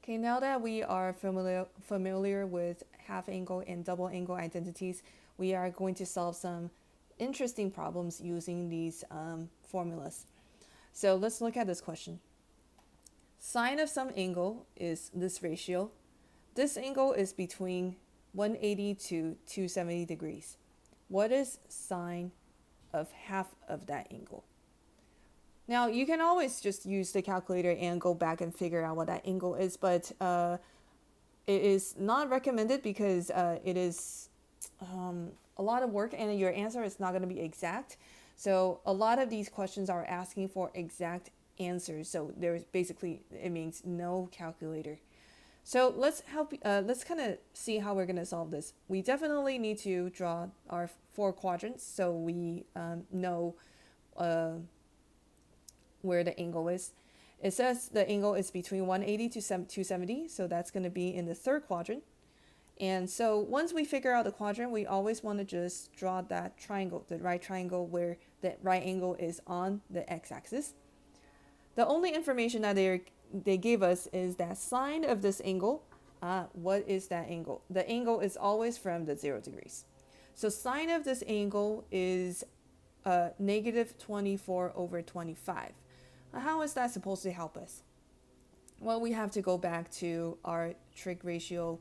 Okay, now that we are familiar with half angle and double angle identities, we are going to solve some interesting problems using these formulas. So let's look at this question. Sine of some angle is this ratio. This angle is between 180 to 270 degrees. What is sine of half of that angle? Now, you can always just use the calculator and go back and figure out what that angle is, but it is not recommended because it is a lot of work and your answer is not going to be exact. So a lot of these questions are asking for exact answers. So there's basically, it means no calculator. So let's kind of see how we're going to solve this. We definitely need to draw our 4 quadrants so we know where the angle is. It says the angle is between 180 to 270, so that's going to be in the 3rd quadrant. And so once we figure out the quadrant, we always want to just draw that triangle, the right triangle where the right angle is on the x-axis. The only information that they gave us is that sine of this angle. What is that angle? The angle is always from the 0 degrees. So sine of this angle is negative 24 over 25. How is that supposed to help us? Well, we have to go back to our trig ratio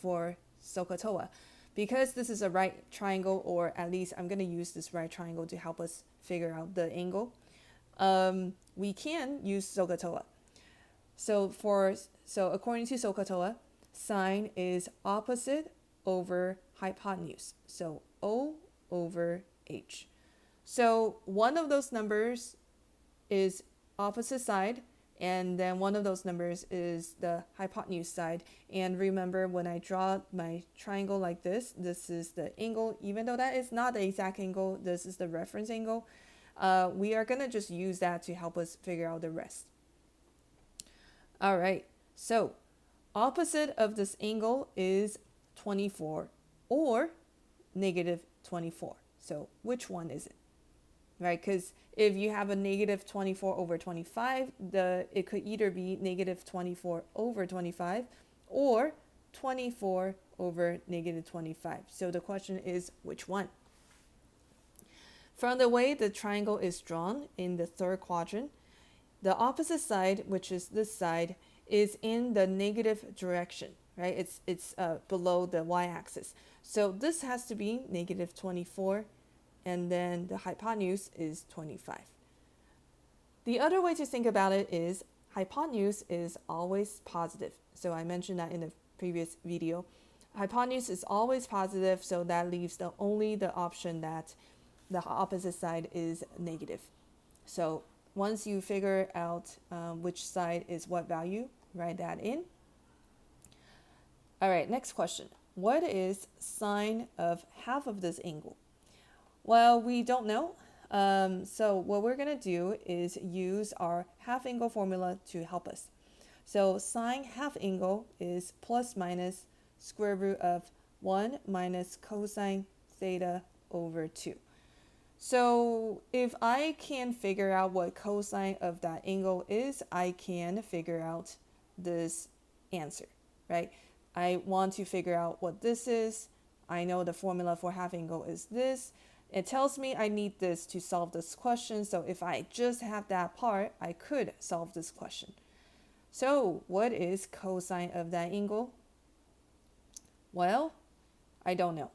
for SOHCAHTOA. Because this is a right triangle, or at least I'm going to use this right triangle to help us figure out the angle, we can use SOHCAHTOA. So according to SOHCAHTOA, sine is opposite over hypotenuse. So O over H. So one of those numbers is opposite side, and then one of those numbers is the hypotenuse side. And remember, when I draw my triangle like this is the angle. Even though that is not the exact angle, this is the reference angle. We are going to just use that to help us figure out the rest. All right, so opposite of this angle is 24 or negative 24. So which one is it? Right, because if you have a negative 24 over 25, it could either be negative 24 over 25 or 24 over negative 25. So the question is, which one? From the way the triangle is drawn in the 3rd quadrant, the opposite side, which is this side, is in the negative direction, right? It's below the y-axis. So this has to be negative 24, and then the hypotenuse is 25. The other way to think about it is hypotenuse is always positive. So I mentioned that in the previous video. Hypotenuse is always positive, so that leaves only the option that the opposite side is negative. So once you figure out which side is what value, write that in. All right, next question. What is sine of half of this angle? Well, we don't know. So what we're going to do is use our half angle formula to help us. So sine half angle is plus minus square root of 1 minus cosine theta over 2. So if I can figure out what cosine of that angle is, I can figure out this answer, right? I want to figure out what this is. I know the formula for half angle is this. It tells me I need this to solve this question. So if I just have that part, I could solve this question. So what is cosine of that angle? Well, I don't know,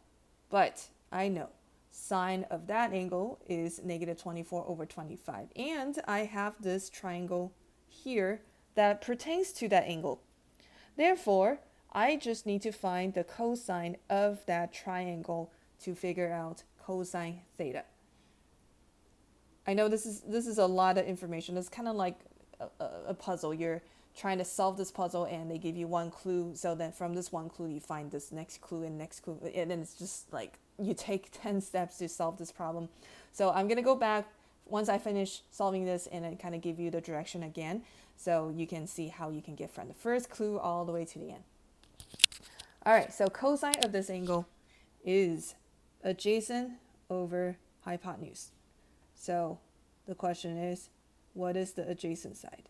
but I know sine of that angle is negative 24 over 25. And I have this triangle here that pertains to that angle. Therefore, I just need to find the cosine of that triangle to figure out cosine theta. I know this is a lot of information. It's kind of like a puzzle. You're trying to solve this puzzle and they give you one clue. So then from this one clue, you find this next clue and next clue. And then it's just like you take 10 steps to solve this problem. So I'm going to go back once I finish solving this and then kind of give you the direction again. So you can see how you can get from the first clue all the way to the end. All right, so cosine of this angle is adjacent over hypotenuse. So the question is, what is the adjacent side?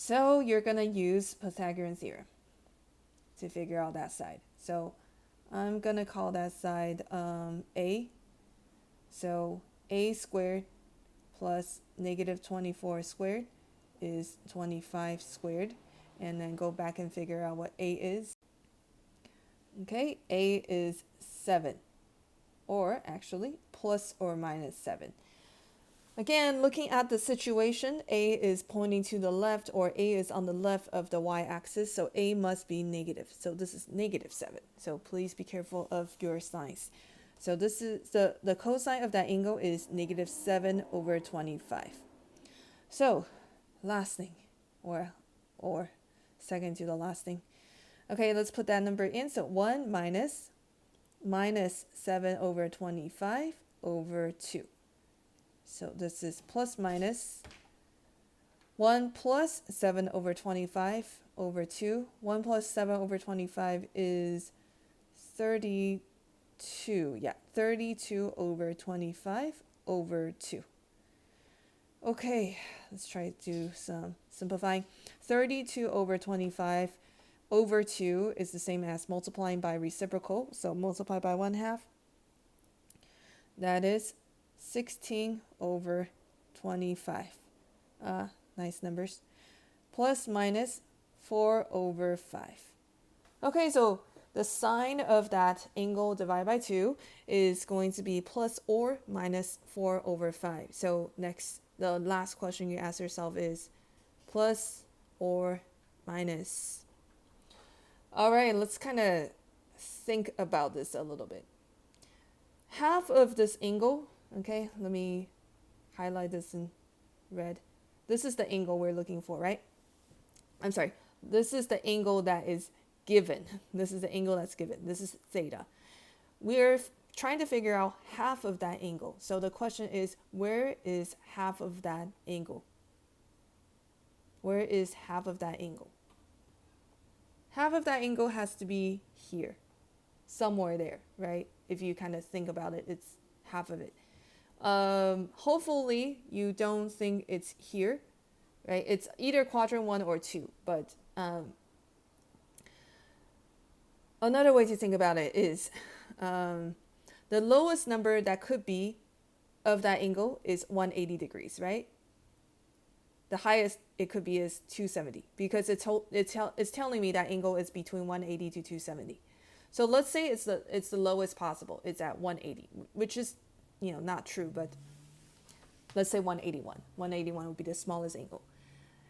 So you're going to use Pythagorean theorem to figure out that side. So I'm going to call that side a. So a squared plus negative 24 squared is 25 squared. And then go back and figure out what a is. Okay, a is 7. Or actually, plus or minus 7. Again, looking at the situation, a is pointing to the left, or a is on the left of the y-axis, so a must be negative. So this is negative 7. So please be careful of your signs. So this is the cosine of that angle is negative 7 over 25. So last thing, or second to the last thing. Okay, let's put that number in. So 1 minus 7 over 25 over 2. So this is plus minus 1 plus 7 over 25 over 2. 1 plus 7 over 25 is 32. Yeah, 32 over 25 over 2. Okay, let's try to do some simplifying. 32 over 25 over 2 is the same as multiplying by reciprocal. So multiply by 1/2. That is 16 over 25. Nice numbers. Plus minus 4 over 5. Okay, so the sine of that angle divided by 2 is going to be plus or minus 4 over 5. So next, the last question you ask yourself is plus or minus. All right, let's kind of think about this a little bit. Half of this angle, okay, let me highlight this in red. This is the angle we're looking for, right? I'm sorry, this is the angle that is given. This is the angle that's given. This is theta. We're trying to figure out half of that angle. So the question is, where is half of that angle? Where is half of that angle? Half of that angle has to be here, somewhere there, right? If you kind of think about it, it's half of it. Hopefully you don't think it's here, right? It's either quadrant 1 or 2, but another way to think about it is the lowest number that could be of that angle is 180 degrees, right? The highest it could be is 270 because it's telling me that angle is between 180 to 270. So let's say it's the lowest possible. It's at 180, which is, not true, but let's say 181. 181 would be the smallest angle.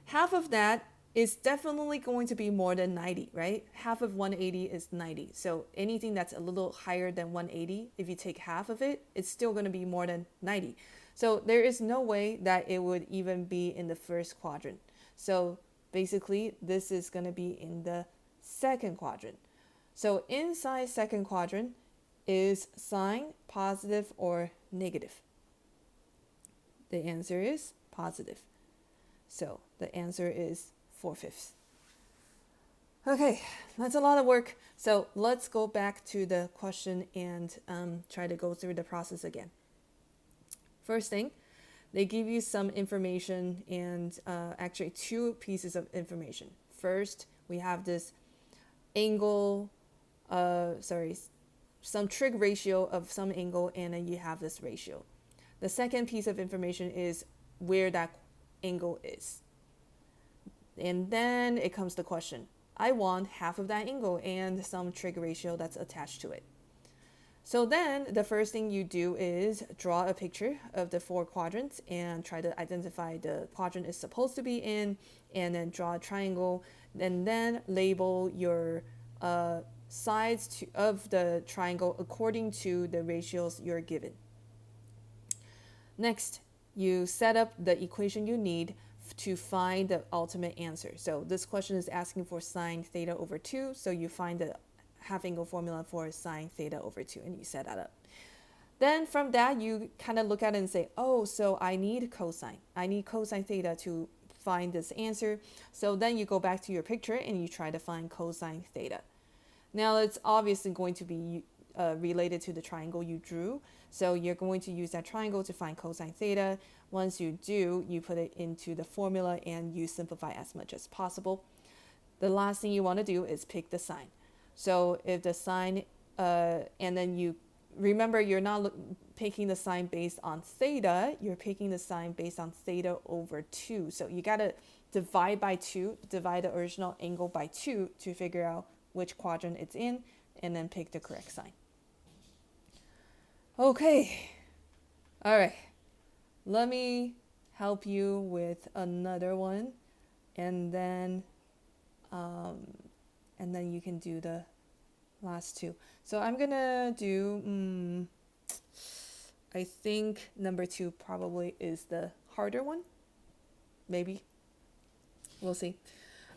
Half of that is definitely going to be more than 90, right? Half of 180 is 90. So anything that's a little higher than 180, if you take half of it, it's still going to be more than 90. So there is no way that it would even be in the first quadrant. So basically, this is going to be in the second quadrant. So inside second quadrant, is sine positive or negative? The answer is positive. So the answer is 4/5. Okay, that's a lot of work. So let's go back to the question and try to go through the process again. First thing, they give you some information and actually 2 pieces of information. First, we have this angle, some trig ratio of some angle, and then you have this ratio. The second piece of information is where that angle is. And then it comes the question. I want half of that angle and some trig ratio that's attached to it. So then the first thing you do is draw a picture of the 4 quadrants and try to identify the quadrant it's supposed to be in, and then draw a triangle, and then label your sides of the triangle according to the ratios you're given. Next, you set up the equation you need to find the ultimate answer. So this question is asking for sine theta over 2, so you find the half angle formula for sine theta over 2, and you set that up. Then from that, you kind of look at it and say, oh, so I need cosine. I need cosine theta to find this answer. So then you go back to your picture and you try to find cosine theta. Now it's obviously going to be related to the triangle you drew. So you're going to use that triangle to find cosine theta. Once you do, you put it into the formula and you simplify as much as possible. The last thing you want to do is pick the sign. So if the sign, and then you remember you're not picking the sign based on theta, you're picking the sign based on theta over 2. So you got to divide by 2, divide the original angle by 2 to figure out which quadrant it's in, and then pick the correct sign. Okay. All right. Let me help you with another one, and then you can do the last two. So I'm gonna do, I think number 2 probably is the harder one. Maybe. We'll see.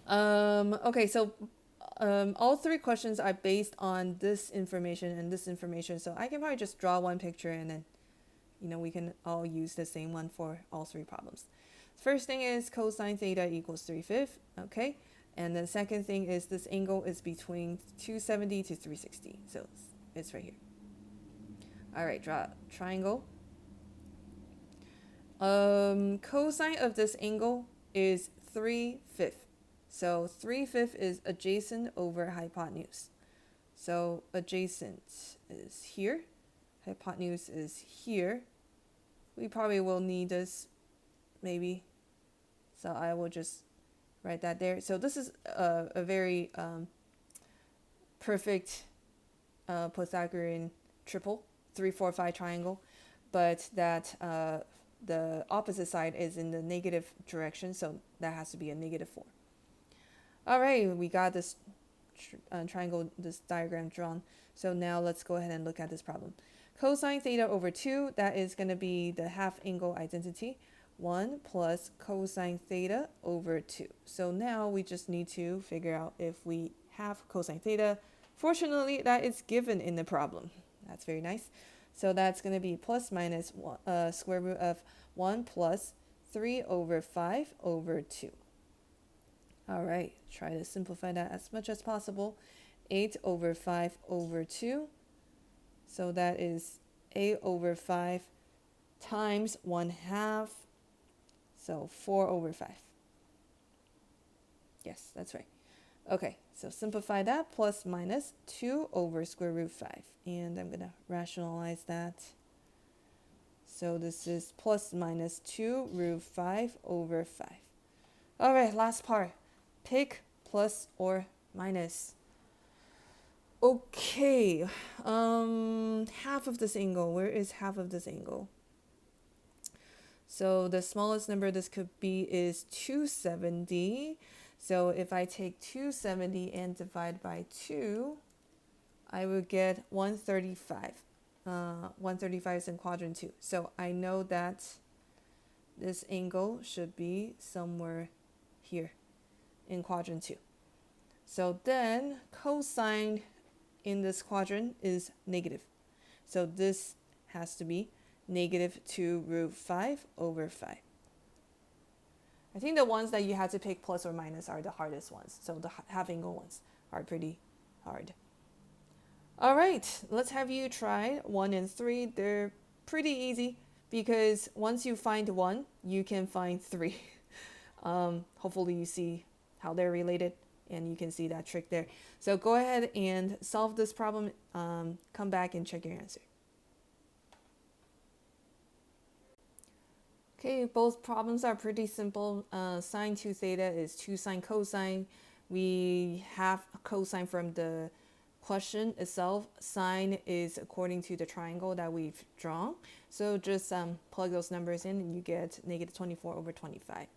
Okay, so all 3 questions are based on this information and this information. So I can probably just draw one picture and then, we can all use the same one for all 3 problems. First thing is cosine theta equals 3/5. Okay. And the second thing is this angle is between 270 to 360. So it's right here. All right, draw a triangle. Cosine of this angle is 3/5. So 3/5 is adjacent over hypotenuse. So adjacent is here. Hypotenuse is here. We probably will need this maybe. So I will just write that there. So this is a very perfect Pythagorean triple, 3, 4, 5 triangle, but that the opposite side is in the negative direction, so that has to be a -4. All right, we got this triangle, this diagram drawn. So now let's go ahead and look at this problem. Cosine theta over 2, that is going to be the half angle identity. 1 plus cosine theta over 2. So now we just need to figure out if we have cosine theta. Fortunately, that is given in the problem. That's very nice. So that's going to be plus minus square root of 1 plus 3 over 5 over 2. All right, try to simplify that as much as possible. 8 over 5 over 2. So that is 8 over 5 times 1/2. So 4 over 5. Yes, that's right. Okay, so simplify that. Plus minus 2 over square root 5. And I'm going to rationalize that. So this is plus minus 2 root 5 over 5. All right, last part. Pick plus or minus. Okay, half of this angle. Where is half of this angle? So the smallest number this could be is 270. So if I take 270 and divide by 2, I would get 135. 135 is in quadrant 2. So I know that this angle should be somewhere here in quadrant 2. So then cosine in this quadrant is negative. So this has to be -2 root 5 over 5. I think the ones that you had to pick plus or minus are the hardest ones. So the half angle ones are pretty hard. All right, let's have you try 1 and 3. They're pretty easy because once you find 1, you can find 3. Hopefully you see how they're related and you can see that trick there. So go ahead and solve this problem. Come back and check your answer. Okay, both problems are pretty simple. Sine 2 theta is 2 sine cosine. We have cosine from the question itself. Sine is according to the triangle that we've drawn. So just plug those numbers in and you get -24 over 25.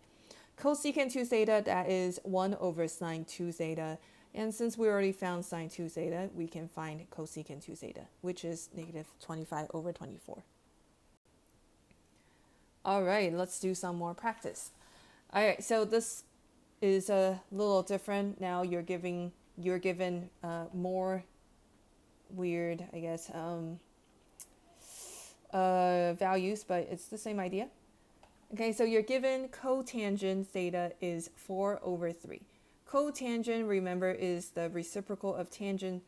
Cosecant 2 theta, that is 1 over sine 2 theta. And since we already found sine 2 theta, we can find cosecant 2 theta, which is -25 over 24. All right, let's do some more practice. All right, so this is a little different. Now you're given more weird, I guess, values, but it's the same idea. Okay, so you're given cotangent theta is 4 over 3. Cotangent, remember, is the reciprocal of tangent.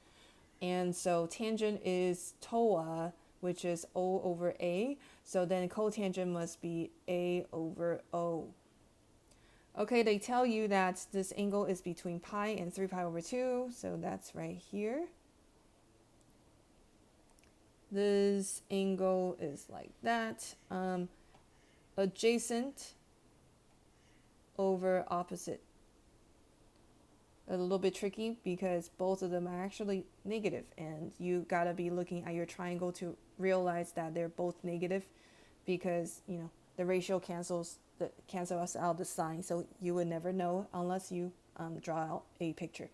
And so tangent is TOA. which is O over A. So then cotangent must be A over O. Okay, they tell you that this angle is between pi and 3 pi over 2. So that's right here. This angle is like that. Adjacent over opposite. A little bit tricky because both of them are actually negative, and you gotta be looking at your triangle to realize that they're both negative, because the ratio cancels out the sign, so you would never know unless you draw out a picture.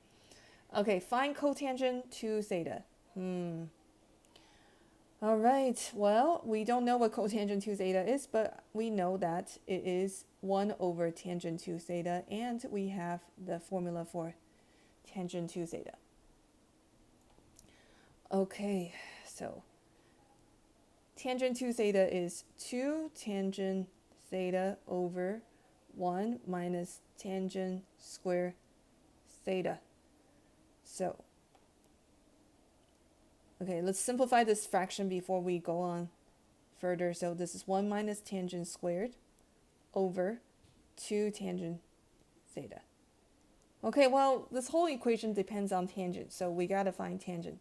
Okay, find cotangent to theta. All right, well, we don't know what cotangent to theta is, but we know that it is 1 over tangent to theta, and we have the formula for tangent to theta. Okay, so tangent to theta is 2 tangent theta over 1 minus tangent square theta. So, okay, let's simplify this fraction before we go on further. So this is 1 minus tangent squared over 2 tangent theta. Okay, well, this whole equation depends on tangent, so we gotta find tangent.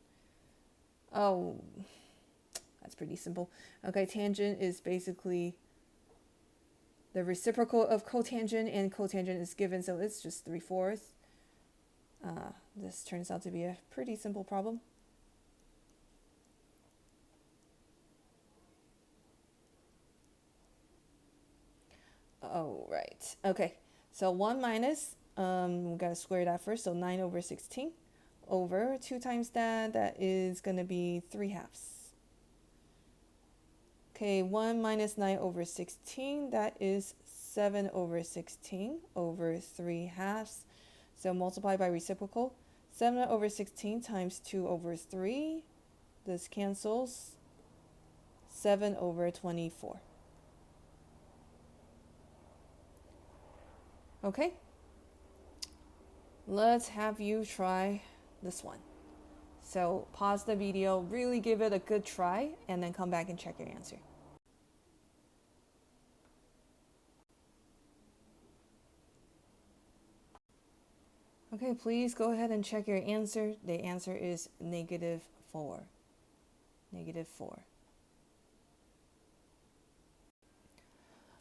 Oh, that's pretty simple. Okay, tangent is basically the reciprocal of cotangent, and cotangent is given, so it's just 3/4. This turns out to be a pretty simple problem. Oh, right. Okay, so 1 minus, we gotta square that first, so 9 over 16 over 2 times that is gonna be 3/2. Okay, 1 minus 9 over 16, that is 7 over 16 over 3/2. So multiply by reciprocal. 7 over 16 times 2 over 3. This cancels. 7 over 24. Okay, let's have you try this one. So pause the video, really give it a good try, and then come back and check your answer. Okay, please go ahead and check your answer. The answer is -4. -4.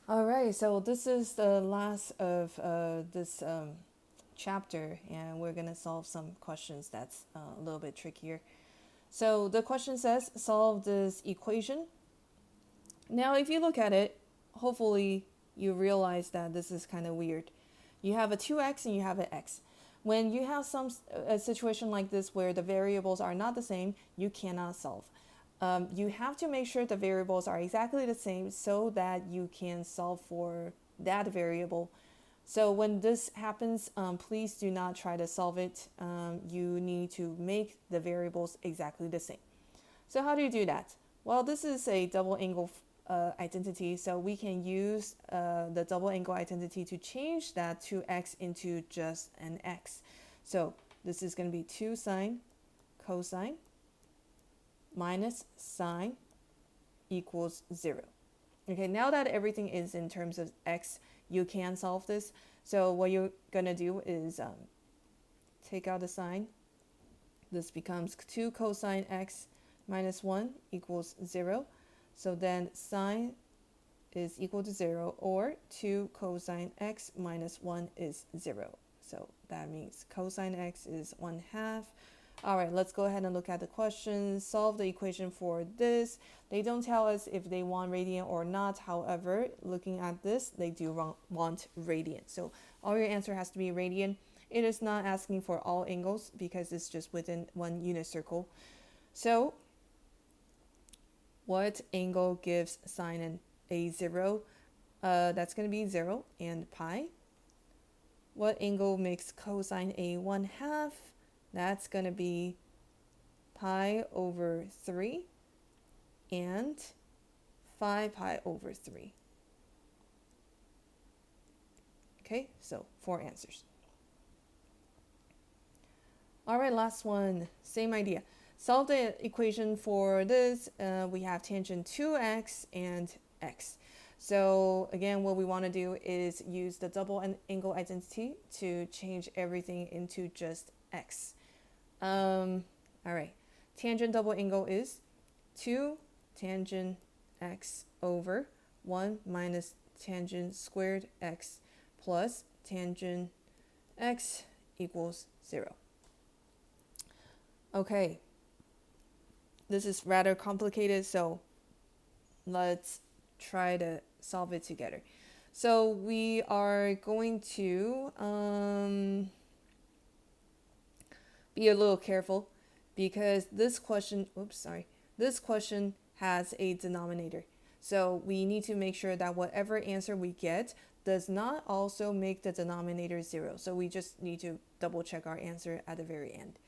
All right, so this is the last of this chapter, and we're going to solve some questions that's a little bit trickier. So the question says, solve this equation. Now, if you look at it, hopefully you realize that this is kind of weird. You have a 2x and you have an x. When you have a situation like this where the variables are not the same, you cannot solve. You have to make sure the variables are exactly the same so that you can solve for that variable. So when this happens, please do not try to solve it. You need to make the variables exactly the same. So how do you do that? Well, this is a double angle identity, so we can use the double angle identity to change that 2x into just an x. So this is going to be 2 sine cosine minus sine equals 0. Okay, now that everything is in terms of x, you can solve this. So what you're going to do is take out the sine. This becomes 2 cosine x minus 1 equals 0. So then sine is equal to 0, or 2 cosine x minus 1 is 0. So that means cosine x is 1/2. All right, let's go ahead and look at the question. Solve the equation for this. They don't tell us if they want radian or not. However, looking at this, they do want radian. So all your answer has to be radian. It is not asking for all angles because it's just within one unit circle. So what angle gives sine a 0? That's going to be 0 and pi. What angle makes cosine a 1/2? That's going to be pi over 3 and 5 pi over 3. Okay, so 4 answers. All right, last one, same idea. solve the equation for this. We have tangent 2x and x. So again, what we want to do is use the double angle identity to change everything into just x. All right, tangent double angle is 2 tangent x over 1 minus tangent squared x plus tangent x equals 0. Okay, this is rather complicated, so let's try to solve it together. So we are going to be a little careful because this question has a denominator. So we need to make sure that whatever answer we get does not also make the denominator 0. So we just need to double check our answer at the very end.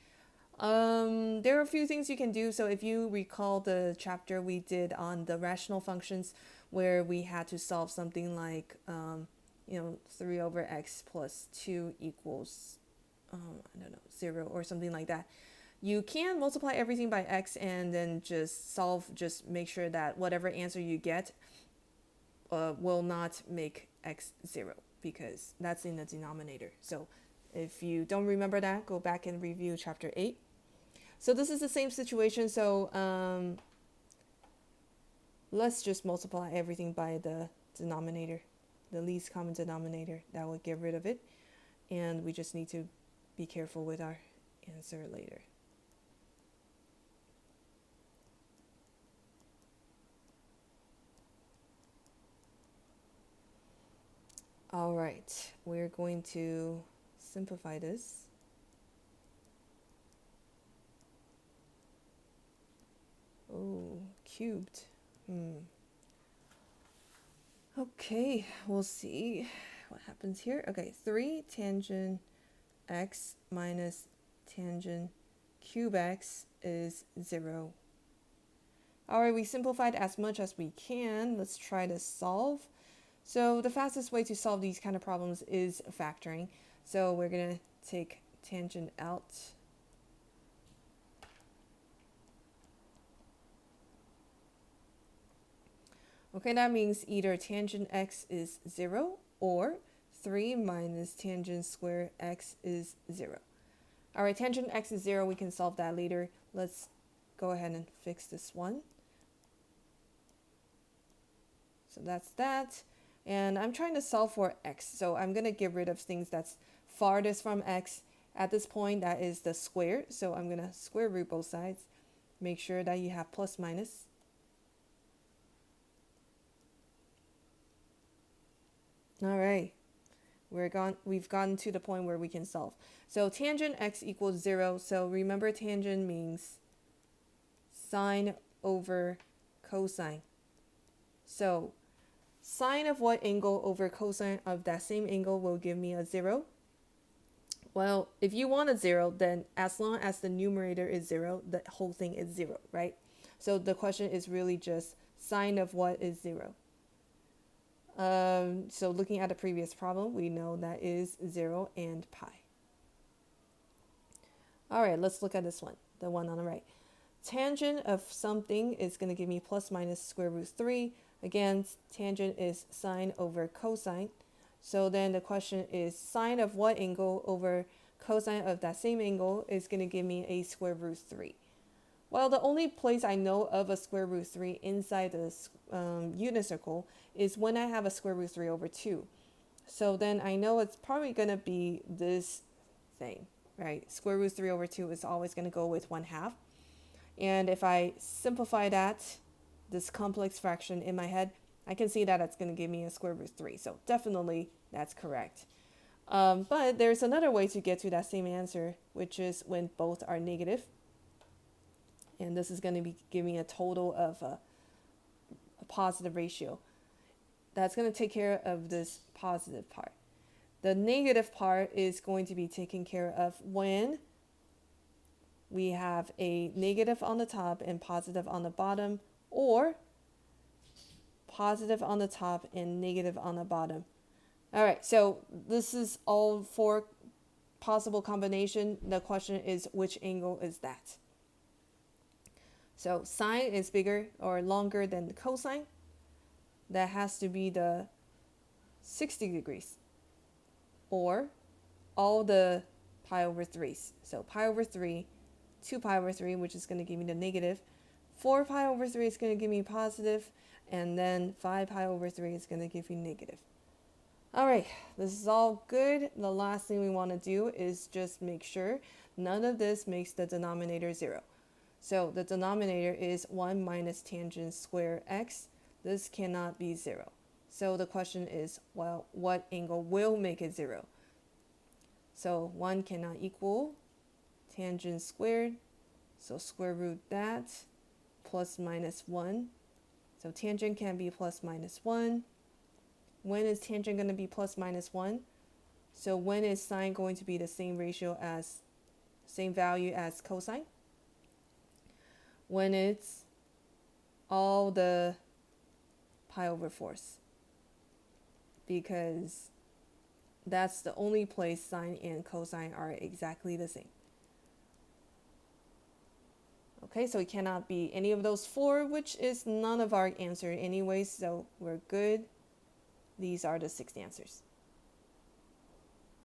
There are a few things you can do. So if you recall the chapter we did on the rational functions where we had to solve something like 3 over x plus 2 equals 0 or something like that. You can multiply everything by x and then just make sure that whatever answer you get will not make x 0 because that's in the denominator. So if you don't remember that, go back and review chapter 8. So this is the same situation. So let's just multiply everything by the denominator, the least common denominator. That will get rid of it. And we just need to be careful with our answer later. All right, we're going to simplify this. Oh, cubed. Okay, we'll see what happens here. Okay, 3 tangent x minus tangent cube x is 0. All right, we simplified as much as we can. Let's try to solve. So the fastest way to solve these kind of problems is factoring. So we're going to take tangent out. Okay, that means either tangent x is 0 or 3 minus tangent square x is 0. All right, tangent x is 0. We can solve that later. Let's go ahead and fix this one. So that's that. And I'm trying to solve for x. So I'm going to get rid of things that's farthest from x. At this point, that is the square. So I'm going to square root both sides. Make sure that you have plus minus. All right. We've gotten to the point where we can solve. So tangent x equals 0. So remember, tangent means sine over cosine. So sine of what angle over cosine of that same angle will give me a 0? Well, if you want a 0, then as long as the numerator is 0, the whole thing is 0, right? So the question is really just sine of what is 0. So looking at the previous problem, we know that is 0 and pi. All right, let's look at this one, the one on the right. Tangent of something is going to give me plus minus square root 3. Again, tangent is sine over cosine. So then the question is sine of what angle over cosine of that same angle is going to give me a square root 3. Well, the only place I know of a square root 3 inside this unit circle is when I have a square root 3 over 2. So then I know it's probably going to be this thing, right? Square root 3 over 2 is always going to go with 1/2. And if I simplify that, this complex fraction in my head, I can see that it's going to give me a square root 3. So definitely that's correct. But there's another way to get to that same answer, which is when both are negative. And this is going to be giving a total of a positive ratio. That's going to take care of this positive part. The negative part is going to be taken care of when we have a negative on the top and positive on the bottom, or positive on the top and negative on the bottom. All right, so this is all four possible combination. The question is, which angle is that? So sine is bigger or longer than the cosine. That has to be the 60 degrees. Or all the pi over 3's. So pi over 3, 2 pi over 3, which is going to give me the negative. 4 pi over 3 is going to give me positive. And then 5 pi over 3 is going to give you negative. All right, this is all good. The last thing we want to do is just make sure none of this makes the denominator 0. So the denominator is 1 minus tangent square x. This cannot be 0. So the question is, well, what angle will make it 0? So 1 cannot equal tangent squared. So square root that plus minus 1. So tangent can be plus minus 1. When is tangent going to be plus minus 1? So when is sine going to be the same value as cosine? When it's all the pi over 4's. Because that's the only place sine and cosine are exactly the same. Okay, so it cannot be any of those 4, which is none of our answer anyways, so we're good. These are the 6 answers.